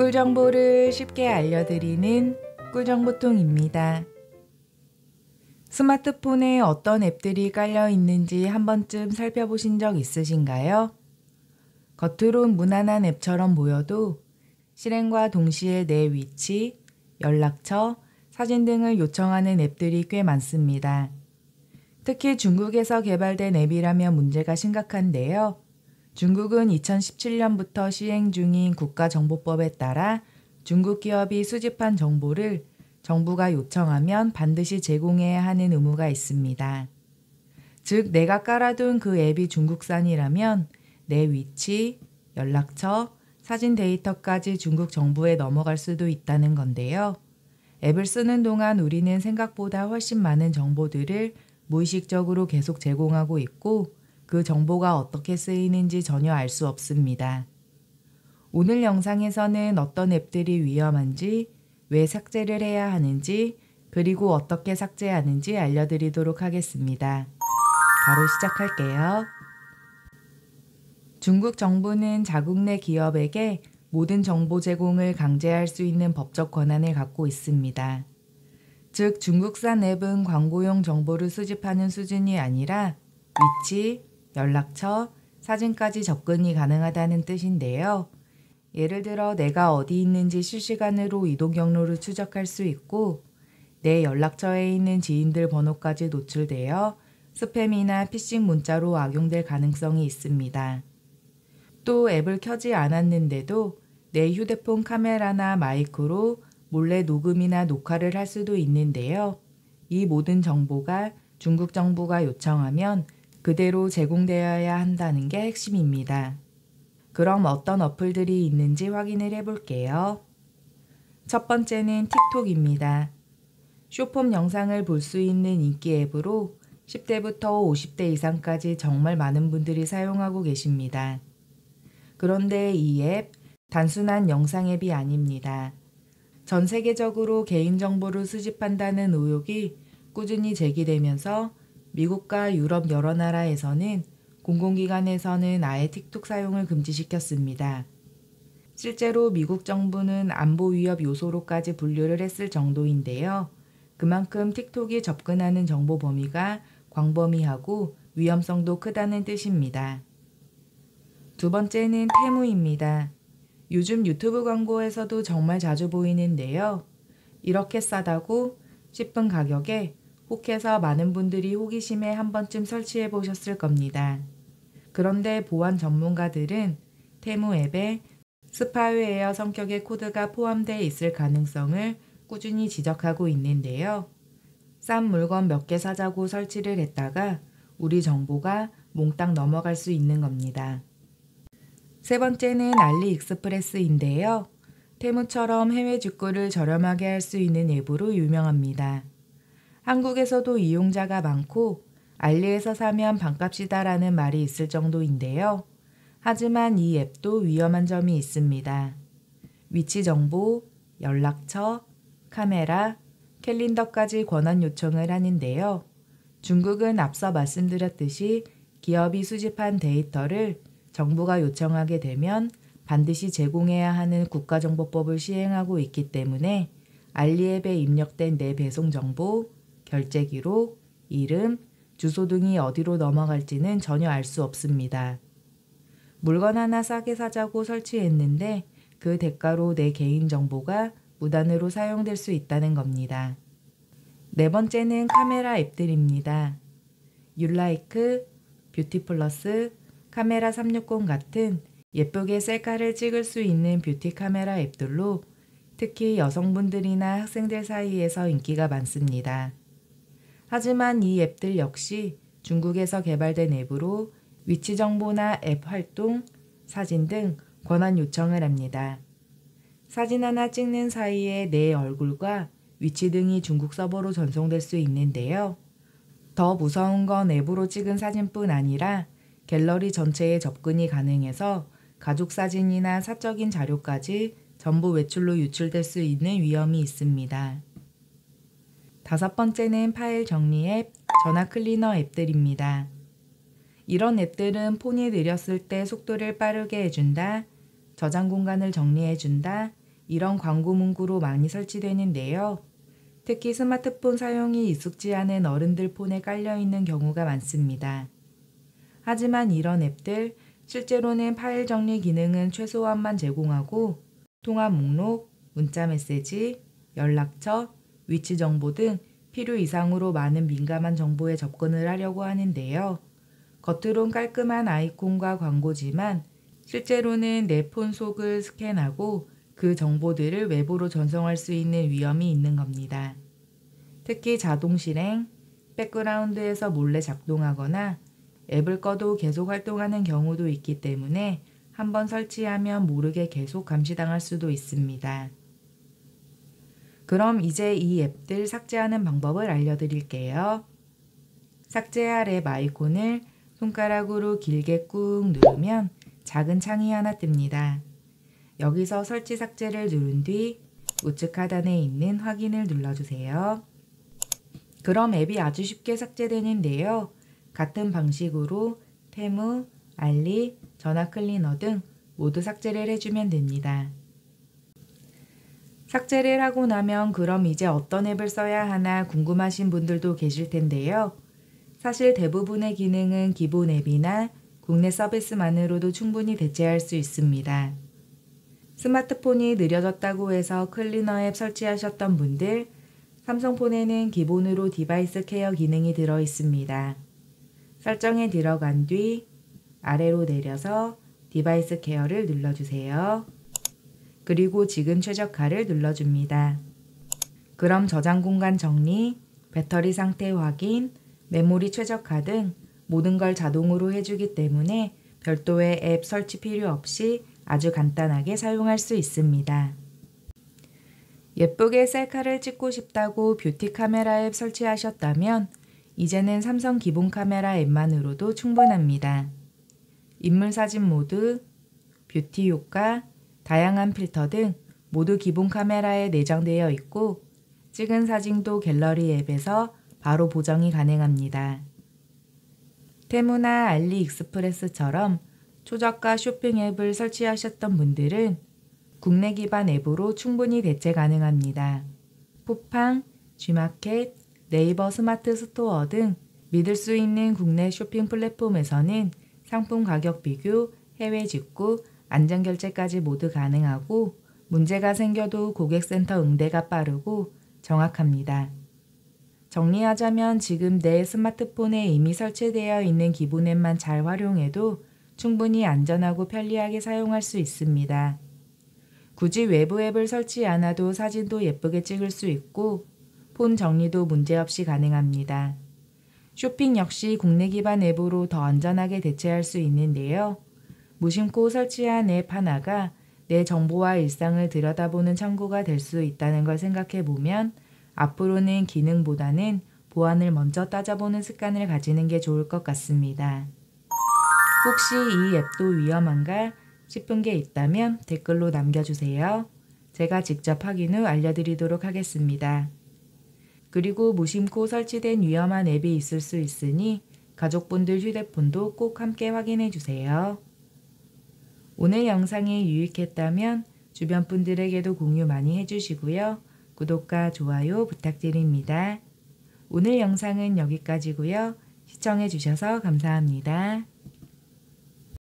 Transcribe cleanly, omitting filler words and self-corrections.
꿀 정보를 쉽게 알려드리는 꿀정보통입니다. 스마트폰에 어떤 앱들이 깔려 있는지 한 번쯤 살펴보신 적 있으신가요? 겉으론 무난한 앱처럼 보여도 실행과 동시에 내 위치, 연락처, 사진 등을 요청하는 앱들이 꽤 많습니다. 특히 중국에서 개발된 앱이라면 문제가 심각한데요. 중국은 2017년부터 시행 중인 국가정보법에 따라 중국 기업이 수집한 정보를 정부가 요청하면 반드시 제공해야 하는 의무가 있습니다. 즉, 내가 깔아둔 그 앱이 중국산이라면 내 위치, 연락처, 사진 데이터까지 중국 정부에 넘어갈 수도 있다는 건데요. 앱을 쓰는 동안 우리는 생각보다 훨씬 많은 정보들을 무의식적으로 계속 제공하고 있고 그 정보가 어떻게 쓰이는지 전혀 알 수 없습니다. 오늘 영상에서는 어떤 앱들이 위험한지, 왜 삭제를 해야 하는지, 그리고 어떻게 삭제하는지 알려드리도록 하겠습니다. 바로 시작할게요. 중국 정부는 자국 내 기업에게 모든 정보 제공을 강제할 수 있는 법적 권한을 갖고 있습니다. 즉, 중국산 앱은 광고용 정보를 수집하는 수준이 아니라 위치, 연락처, 사진까지 접근이 가능하다는 뜻인데요. 예를 들어 내가 어디 있는지 실시간으로 이동 경로를 추적할 수 있고 내 연락처에 있는 지인들 번호까지 노출되어 스팸이나 피싱 문자로 악용될 가능성이 있습니다. 또 앱을 켜지 않았는데도 내 휴대폰 카메라나 마이크로 몰래 녹음이나 녹화를 할 수도 있는데요. 이 모든 정보가 중국 정부가 요청하면 그대로 제공되어야 한다는 게 핵심입니다. 그럼 어떤 어플들이 있는지 확인을 해볼게요. 첫 번째는 틱톡입니다. 숏폼 영상을 볼 수 있는 인기 앱으로 10대부터 50대 이상까지 정말 많은 분들이 사용하고 계십니다. 그런데 이 앱, 단순한 영상 앱이 아닙니다. 전 세계적으로 개인정보를 수집한다는 의혹이 꾸준히 제기되면서 미국과 유럽 여러 나라에서는 공공기관에서는 아예 틱톡 사용을 금지시켰습니다. 실제로 미국 정부는 안보 위협 요소로까지 분류를 했을 정도인데요. 그만큼 틱톡이 접근하는 정보 범위가 광범위하고 위험성도 크다는 뜻입니다. 두 번째는 테무입니다. 요즘 유튜브 광고에서도 정말 자주 보이는데요. 이렇게 싸다고 싶은 가격에 혹해서 많은 분들이 호기심에 한 번쯤 설치해 보셨을 겁니다. 그런데 보안 전문가들은 테무 앱에 스파이웨어 성격의 코드가 포함되어 있을 가능성을 꾸준히 지적하고 있는데요. 싼 물건 몇 개 사자고 설치를 했다가 우리 정보가 몽땅 넘어갈 수 있는 겁니다. 세 번째는 알리익스프레스인데요. 테무처럼 해외 직구를 저렴하게 할 수 있는 앱으로 유명합니다. 한국에서도 이용자가 많고 알리에서 사면 반값이다라는 말이 있을 정도인데요. 하지만 이 앱도 위험한 점이 있습니다. 위치 정보, 연락처, 카메라, 캘린더까지 권한 요청을 하는데요. 중국은 앞서 말씀드렸듯이 기업이 수집한 데이터를 정부가 요청하게 되면 반드시 제공해야 하는 국가정보법을 시행하고 있기 때문에 알리앱에 입력된 내 배송 정보, 결제 기록, 이름, 주소 등이 어디로 넘어갈지는 전혀 알 수 없습니다. 물건 하나 싸게 사자고 설치했는데 그 대가로 내 개인정보가 무단으로 사용될 수 있다는 겁니다. 네 번째는 카메라 앱들입니다. 율라이크, 뷰티플러스, 카메라 360 같은 예쁘게 셀카를 찍을 수 있는 뷰티 카메라 앱들로 특히 여성분들이나 학생들 사이에서 인기가 많습니다. 하지만 이 앱들 역시 중국에서 개발된 앱으로 위치 정보나 앱 활동, 사진 등 권한 요청을 합니다. 사진 하나 찍는 사이에 내 얼굴과 위치 등이 중국 서버로 전송될 수 있는데요. 더 무서운 건 앱으로 찍은 사진뿐 아니라 갤러리 전체에 접근이 가능해서 가족 사진이나 사적인 자료까지 전부 외출로 유출될 수 있는 위험이 있습니다. 다섯 번째는 파일 정리 앱, 전화 클리너 앱들입니다. 이런 앱들은 폰이 느렸을 때 속도를 빠르게 해준다, 저장 공간을 정리해준다, 이런 광고 문구로 많이 설치되는데요. 특히 스마트폰 사용이 익숙지 않은 어른들 폰에 깔려있는 경우가 많습니다. 하지만 이런 앱들 실제로는 파일 정리 기능은 최소한만 제공하고 통화 목록, 문자 메시지, 연락처, 위치 정보 등 필요 이상으로 많은 민감한 정보에 접근을 하려고 하는데요. 겉으론 깔끔한 아이콘과 광고지만 실제로는 내 폰 속을 스캔하고 그 정보들을 외부로 전송할 수 있는 위험이 있는 겁니다. 특히 자동 실행, 백그라운드에서 몰래 작동하거나 앱을 꺼도 계속 활동하는 경우도 있기 때문에 한번 설치하면 모르게 계속 감시당할 수도 있습니다. 그럼 이제 이 앱들 삭제하는 방법을 알려드릴게요. 삭제할 앱 아이콘을 손가락으로 길게 꾹 누르면 작은 창이 하나 뜹니다. 여기서 설치 삭제를 누른 뒤 우측 하단에 있는 확인을 눌러주세요. 그럼 앱이 아주 쉽게 삭제되는데요. 같은 방식으로 테무, 알리, 전화 클리너 등 모두 삭제를 해주면 됩니다. 삭제를 하고 나면 그럼 이제 어떤 앱을 써야 하나 궁금하신 분들도 계실 텐데요. 사실 대부분의 기능은 기본 앱이나 국내 서비스만으로도 충분히 대체할 수 있습니다. 스마트폰이 느려졌다고 해서 클리너 앱 설치하셨던 분들, 삼성폰에는 기본으로 디바이스 케어 기능이 들어 있습니다. 설정에 들어간 뒤 아래로 내려서 디바이스 케어를 눌러주세요. 그리고 지금 최적화를 눌러줍니다. 그럼 저장 공간 정리, 배터리 상태 확인, 메모리 최적화 등 모든 걸 자동으로 해주기 때문에 별도의 앱 설치 필요 없이 아주 간단하게 사용할 수 있습니다. 예쁘게 셀카를 찍고 싶다고 뷰티 카메라 앱 설치하셨다면 이제는 삼성 기본 카메라 앱만으로도 충분합니다. 인물 사진 모드, 뷰티 효과, 다양한 필터 등 모두 기본 카메라에 내장되어 있고 찍은 사진도 갤러리 앱에서 바로 보정이 가능합니다. 테무나 알리익스프레스처럼 초저가 쇼핑 앱을 설치하셨던 분들은 국내 기반 앱으로 충분히 대체 가능합니다. 쿠팡, G마켓, 네이버 스마트 스토어 등 믿을 수 있는 국내 쇼핑 플랫폼에서는 상품 가격 비교, 해외 직구, 안전결제까지 모두 가능하고 문제가 생겨도 고객센터 응대가 빠르고 정확합니다. 정리하자면 지금 내 스마트폰에 이미 설치되어 있는 기본 앱만 잘 활용해도 충분히 안전하고 편리하게 사용할 수 있습니다. 굳이 외부 앱을 설치 않아도 사진도 예쁘게 찍을 수 있고 폰 정리도 문제없이 가능합니다. 쇼핑 역시 국내 기반 앱으로 더 안전하게 대체할 수 있는데요. 무심코 설치한 앱 하나가 내 정보와 일상을 들여다보는 창구가 될 수 있다는 걸 생각해 보면 앞으로는 기능보다는 보안을 먼저 따져보는 습관을 가지는 게 좋을 것 같습니다. 혹시 이 앱도 위험한가 싶은 게 있다면 댓글로 남겨주세요. 제가 직접 확인 후 알려드리도록 하겠습니다. 그리고 무심코 설치된 위험한 앱이 있을 수 있으니 가족분들 휴대폰도 꼭 함께 확인해 주세요. 오늘 영상이 유익했다면 주변 분들에게도 공유 많이 해주시고요. 구독과 좋아요 부탁드립니다. 오늘 영상은 여기까지고요. 시청해 주셔서 감사합니다.